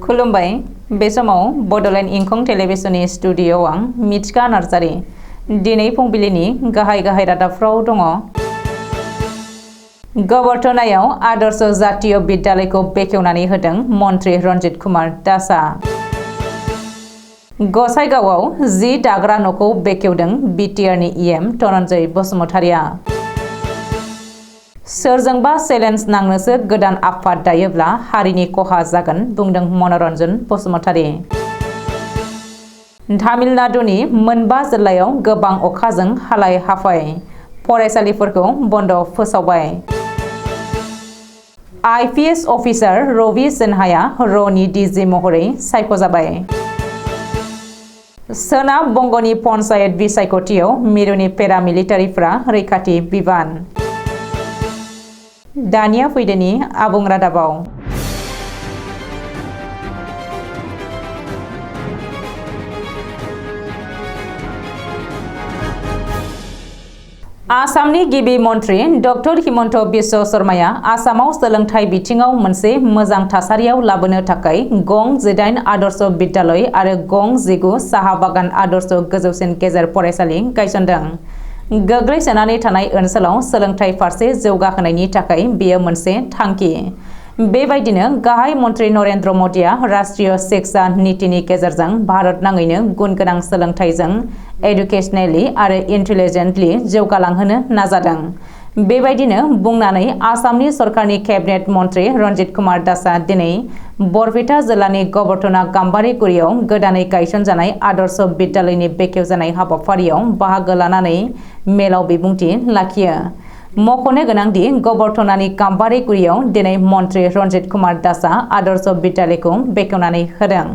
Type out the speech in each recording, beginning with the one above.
खुलुमबाय बे समाव बडलेण्ड इंखं टेलिभिजननि स्टुडिय'आव आं मिथिका नार्जारी दिनै फुंबिलिनि गाहाय रादाबफ्राव दङ। गबर्तनायाव आदर्श जातीय बिद्यालयखौ बेखेवनानै होदों मन्त्री रन्जित कुमार दासआ। गसाइगावआव 10 दाग्रा न'खौ बेखेवदों बिटिआरनि इएम धनन्जय बसुमतारिया। सोरजोंबा चेलेन्ज नांनोसो गोदान आफाद दायोब्ला हारिनि खहा जागोन बुंदों मनरन्जन बसुमतारी। तामिलनाडुनि मोनबा जिल्लायाव गोबां अखाजों हालाय हाफाय फरायसालिफोरखौ बन्द फोसावबाय। आइपिएस अफिसार रवि सिन्हाया रनि डिजि महरै सायख'जाबाय। सोनाब बंगनि पन्चायत बिसायख'थियाव मिरुनि पेरामिलिटारिफ्रा रैखाथि बिबान। दानिया फैदोनि आबुं रादाबाव। आसामनि गिबि मन्त्री डक्टर हिमन्त बिश्व शर्माया आसामाव सोलोंथाइ बिथिङाव मोनसे मोजां थासारियाव लाबोनो थाखाय गं 18 आदर्श बिद्यालय आरो गं 19 साहा बागान आदर्श गोजौसिन गेजेर फरायसालि गायसनदों। गोग्लैसोनानै थानाय ओनसोलाव सोलोंथाइ फारसे जौगाहोनायनि थाखाय बेयो मोनसे थांखि। बेबायदिनो गाहाय मन्त्री नरेन्द्र मदिया राष्ट्रीय शिक्षा नीतिनि गेजेरजों भारत नाङैनो गुनगोनां सोलोंथाइजों एडुकेशनेलि आरो इन्टेलिजेन्टलि जौगालांहोनो नाजादों। बेबायदिनो बुंनानै आसामनि सरकारनि केबिनेट मन्त्री रन्जित कुमार दासआ दिनै बरपेटा जिल्लानि गबर्तना गाम्बारिगुरियाव गोदानै गायसनजानाय आदर्श बिद्यालयनि बेखेवजानाय हाबाफारियाव बाहागो लानानै मेलाव बिबुंथि लाखियो। मख'नो गोनांदि गबर्तनानि गाम्बारिगुरियाव दिनै मन्त्री रन्जित कुमार दासआ आदर्श बिद्यालयखौ बेखेवनानै होदों।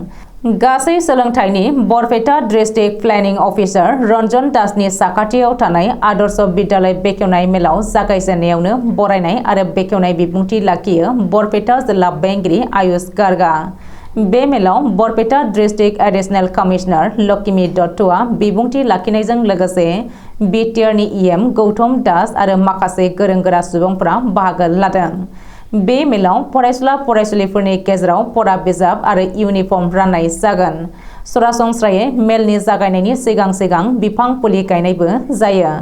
गासै सोलोंथाइनि Barpeta district planning officer Ranjan दासनि साखाथियाव थानाय आदर्श बिद्यालय बेखेवनाय मेलाव जागायजेननायावनो बरायनाय आरो बेखेवनाय बिबुंथि लाखियो बरपेटा जिल्ला बेंगिरि आयुष गार्गा। बे मेलाव बरपेटा डिस्ट्रिक्ट एडिशनेल कमिशनार लक्ष्मी दत्तआ बिबुंथि लाखिनायजों लोगोसे बिटिआरनि इएम गौतम दास आरो माखासे गोरों गोरा सुबुंफोरा बाहागो लादों। बे मेलाव फरायसुला फरायसुलिफोरनि गेजेराव फरा बिजाब आरो इउनिफर्म राननाय जागोन। सरासनस्रायै मेलनि जागायनायनि सिगां बिफां फुलि गायनायबो जायो।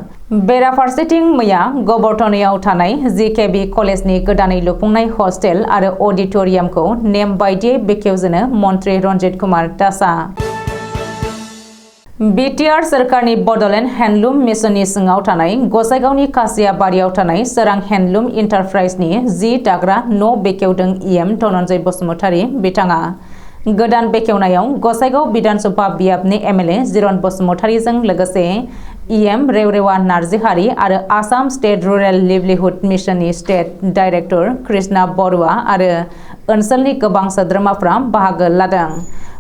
बेराफारसेथिं मैया गबर्तनायाव थानाय जिकेबि कलेजनि गोदानै लुफुंनाय हस्टेल आरो अडिटोरियामखौ नेम बायदियै बेखेवजेनो मन्त्री रन्जित कुमार दासआ। बिटिआर सोरखारनि बडलेण्ड हेन्डलुम मिशननि सिङाव थानाय गसाइगावनि कासियाबारियाव थानाय सोरां हेन्डलुम इन्टारप्राइजनि 10 दाग्रा न' बेखेवदों इएम धनन्जय बसुमतारी बिथाङा। गोदान बेखेवनायाव गसाइगाव बिधानसभा बियाबनि एमएलए जिरन बसुमतारीजों लोगोसे इएम रेवरेवा नार्जिहारि आरो आसाम स्टेट रुरेल लिभलिहुड मिशननि स्टेट डाइरेक्टर कृष्णा बरुवा आरो ओनसोलनि गोबां सोद्रोमाफ्रा बाहागो लादों।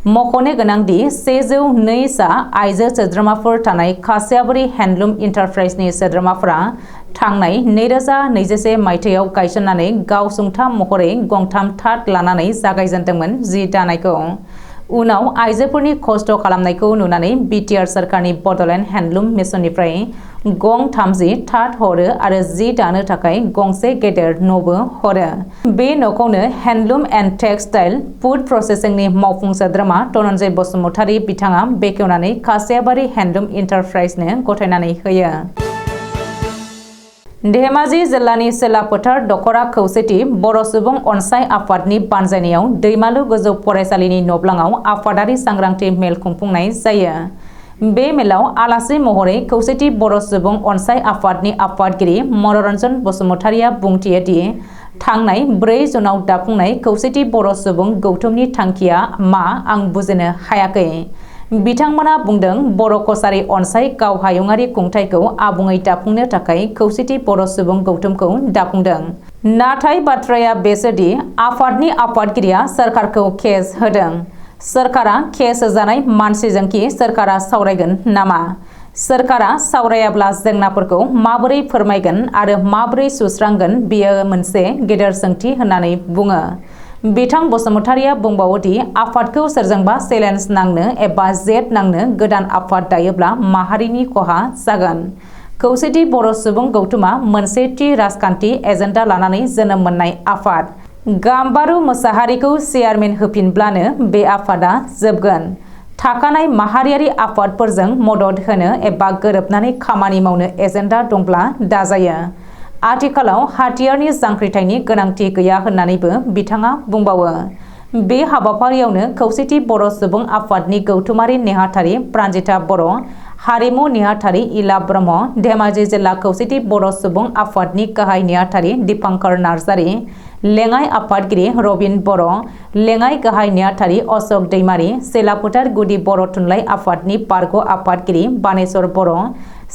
मख'नो गोनांदि 102 सा आइजो सोद्रोमाफोर थानाय कासियाबारि हेन्डलुम इन्टारप्राइजनि सोद्रोमाफोरा थांनाय 2021 मायथाइयाव गायसननानै गावसुंथा महरै गंथाम थाट लानानै जागायजेनदोंमोन जि दानायखौ। उनाव आइजोफोरनि खस्थ' खालामनायखौ नुनानै बिटिआर सोरखारनि बडलेण्ड हेन्डलुम मिशननिफ्राय गं 30 थाट हरो आरो जि दानो थाखाय गंसे गेदेर न'बो हरो। बे न'खौनो हेन्डलुम एन्ड टेक्सटाइल फुड प्रसेसिंनि मावफुं सोद्रोमा धनन्जय बसुमतारी बिथाङा बेखेवनानै कासियाबारि हेन्डलुम इन्टारप्राइजनो गथायनानै होयो। धेमाजि जिल्लानि सिलाफोथार दखरा खौसेथि बर' सुबुं अनसाय आफादनि बानजायनायाव दैमालु गोजौ फरायसालिनि नब्लाङाव आफादारि सांग्रांथि मेल खुंफुंनाय जायो। बे मेलाव आलासि महरै खौसेथि बर' सुबुं अनसाय आफादनि आफादगिरि मनरन्जन बसुमतारिया बुंथियो दि थांनाय 4 जुनाव दाफुंनाय खौसेथि बर' सुबुं गौथुमनि थांखिया मा आं बुजिनो हायाखै। बिथांमोना बुंदों बर' कसारी अनसाय गाव हायुङारि खुंथायखौ आबुङै दाफुंनो थाखाय खौसेथि बर' सुबुं गौथुमखौ दाफुंदों। नाथाय बाथ्राया बेसोदि आफादनि आफादगिरिया सोरखारखौ केस होदों। सोरखारा केस होजानाय मानसिजोंखि सोरखारा सावरायगोन नामा? सोरखारा सावरायाब्ला जेंनाफोरखौ माबोरै फोरमायगोन आरो माबोरै सुस्रांगोन बेयो मोनसे गेदेर सोंथि होननानै बुङो। बिथां बसुमतारिया बुंबावोदि आफादखौ सोरजोंबा चेलेन्ज नांनो एबा जेद नांनो गोदान आफाद दायोब्ला माहारिनि खहा जागोन। खौसेथि बर' सुबुं गौथुमा मोनसे थि राजखान्थि एजेन्डा लानानै जोनोम मोननाय आफाद। गाम्बारु मोसाहारिखौ चेयारमेन होफिनब्लानो बे आफादा जोबगोन। थाखानाय माहारियारि आफादफोरजों मदद होनो एबा गोरोबनानै खामानि मावनो एजेन्डा दंब्ला दाजायो। आथिखालाव हाथियारनि जांख्रिथायनि गोनांथि गैया होननानैबो बिथाङा बुंबावो। बे हाबाफारियावनो खौसेथि बर' सुबुं आफादनि गौथुमारि नेहाथारि प्रान्जिता बर', हारिमु नेहाथारि इला ब्रह्म, धेमाजि जिल्ला खौसेथि बर' सुबुं आफादनि गाहाय नेहाथारि दीपांकर नार्जारी, लेङाइ आफादगिरि रबिन बर', लेङाइ गाहाय नेहाथारि अशोक दैमारी, सिलाफोथार गुदि बर' थुनलाइ आफादनि बारग' आफादगिरि बानेश्वर बर',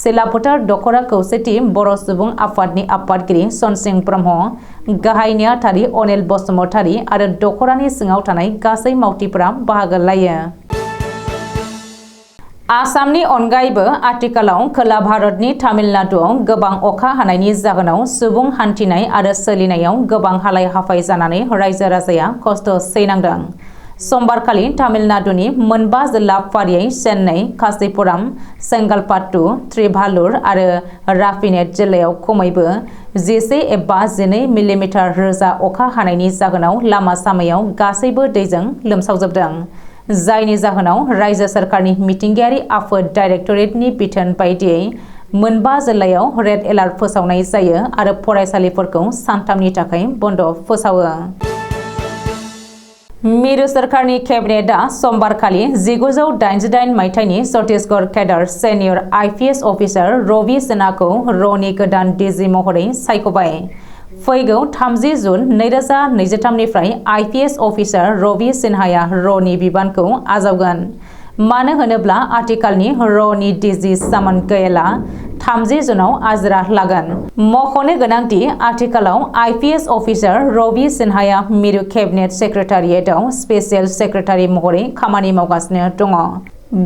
सिलाफोथार दखरा खौसेथि बर' सुबुं आफादनि आफादगिरि सनसिं ब्रह्म, गाहाय नेहाथारि अनिल बसुमतारी आरो दखरानि सिङाव थानाय गासै मावथिफोरा बाहागो लायो। आसामनि अनगायैबो आथिखालाव खोला भारतनि तामिलनाडुआव गोबां अखा हानायनि जाहोनाव सुबुं हान्थिनाय आरो सोलिनायाव गोबां हालाय-हाफाय जानानै रायजो राजाया खस्थ' सैनांदों। समबारखालि तामिलनाडुनि मोनबा जिल्ला फारियै चेन्नाइ, कान्चीपुरम, चेंगालपाट्टु, त्रिभालुर आरो राफिनेड जिल्लायाव खमैबो 11 एबा 12 मिलिमिटार रोजा अखा हानायनि जाहोनाव लामा-सामायाव गासैबो दैजों लोमसावजोबदों। जायनि जाहोनाव रायजो सोरखारनि मिथिंगायारि आफोद डाइरेक्टरेटनि बिथोन बायदियै मोनबा जिल्लायाव रेड एलार्ट फोसावनाय जायो आरो फरायसालिफोरखौ सानथामनि थाखाय बन्द फोसावो। मिरु सोरखारनि केबिनेटआ समबारखालि 1988 मायथाइनि Chhattisgarh cadre senior IPS officer Ravi सिन्हाखौ रनि गोदान डिजि महरै सायख'बाय। फैगौ 30 जुन 2023 निफ्राय आइपिएस अफिसार रवि सिन्हाया रनि बिबानखौ आजावगोन। मानो होनोब्ला आथिखालनि रनि डिजि सामन गयेलआ 30 जुनाव आजिरा लागोन। मख'नो गोनांदि आथिखालाव आइपिएस अफिसार रवि सिन्हाया मिरु केबिनेट सेक्रेटारियेटआव स्पेसियेल सेक्रेटारि महरै खामानि मावगासिनो दङ।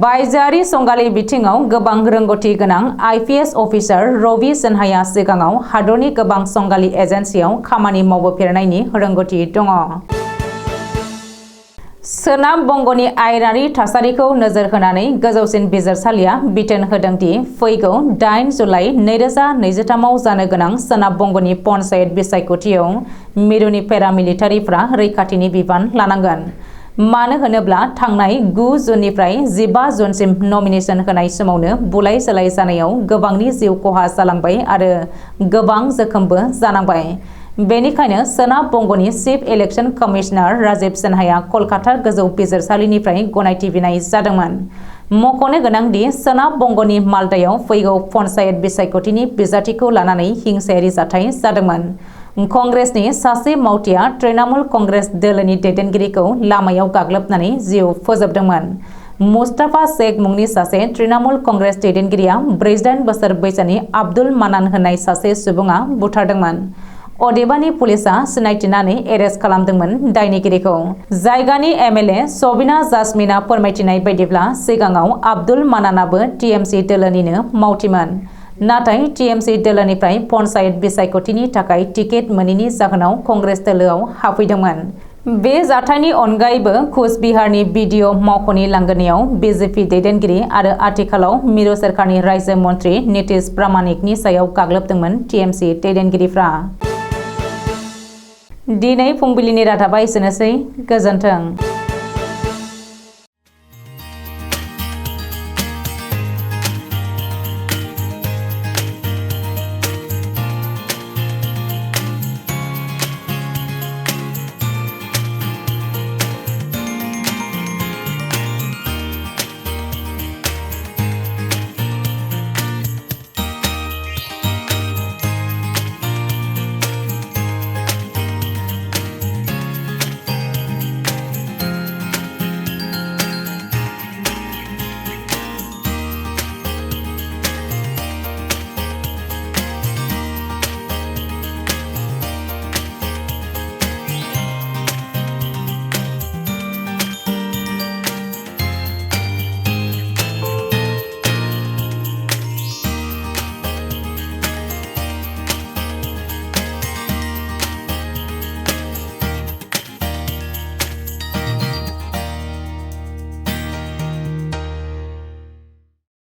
बायजोआरि संगालि बिथिङाव गोबां रोंग'थि गोनां आइपिएस अफिसार रवि सिन्हाया सिगाङाव हादरनि गोबां संगालि एजेन्सियाव खामानि मावबोफेरनायनि रोंग'थि दङ। सोनाब बंग'नि आयेनारि थासारिखौ नोजोर होनानै गोजौसिन बिजिरसालिया बिथोन होदों दि फैगौ 8 जुलाइ 2023 आव जानो गोनां सोनाब बंग'नि पन्चायत बिसायख'थियाव मिरुनि पेरामिलिटारिफ्रा रैखाथिनि बिबान लानांगोन। मानो होनोब्ला थांनाय 9 जुननिफ्राय 15 जुनसिम नमिनेशन होनाय समावनो बुलाय-सोलाय जानायाव गोबांनि जिउ खहा जालांबाय आरो गोबां जोखोमबो जानांबाय। बेनिखायनो सोनाब बंग'नि चिफ इलेक्शन कमिशनार राजीव सिन्हाया कलकाता गोजौ बिजिरसालिनिफ्राय गनायथि बिनाय जादोंमोन। मख'नो गोनांदि सोनाब बंग'नि मालदायाव फैगौ पन्चायत बिसायख'थिनि बिजाथिखौ लानानै हिंसायारि जाथाय जादोंमोन। कंग्रेसनि सासे मावथिया तृणमूल कंग्रेस दोलोनि दैदेनगिरिखौ लामायाव गाग्लोबनानै जिउ फोजोबदोंमोन। मुस्ताफा शेख मुंनि सासे तृणमूल कंग्रेस दैदेनगिरिया 48 बोसोर बैसोनि आब्दुल मानान होननाय सासे सुबुङा बुथारदोंमोन। अदेबानि पुलिसआ सिनायथिनानै एरेस्ट खालामदोंमोन दायनिगिरिखौ। जायगानि एमएलए सबिना जासमिना फोरमायथिनाय बायदिब्ला सिगाङाव आब्दुल मानानाबो टीएमसी दोलोनिनो मावथिमोन। नाथाय टीएमसी दोलोनिफ्राय पन्चायत बिसायख'थिनि थाखाय टिकेट मोनैनि जाहोनाव कंग्रेस दोलोआव हाबफैदोंमोन। बे जाथायनि अनगायैबो कुचबिहारनि बिडिअ मावख'नि लांगोनायाव बीजेपी दैदेनगिरि आरो आथिखालाव मिरु सोरखारनि रायजो मन्थ्रि नीतीश प्रामाणिकनि सायाव गाग्लोबदोंमोन टीएमसी दैदेनगिरिफ्रा। दिनै फुंबिलिनि रादाबा एसेनोसै। गोजोन्थों।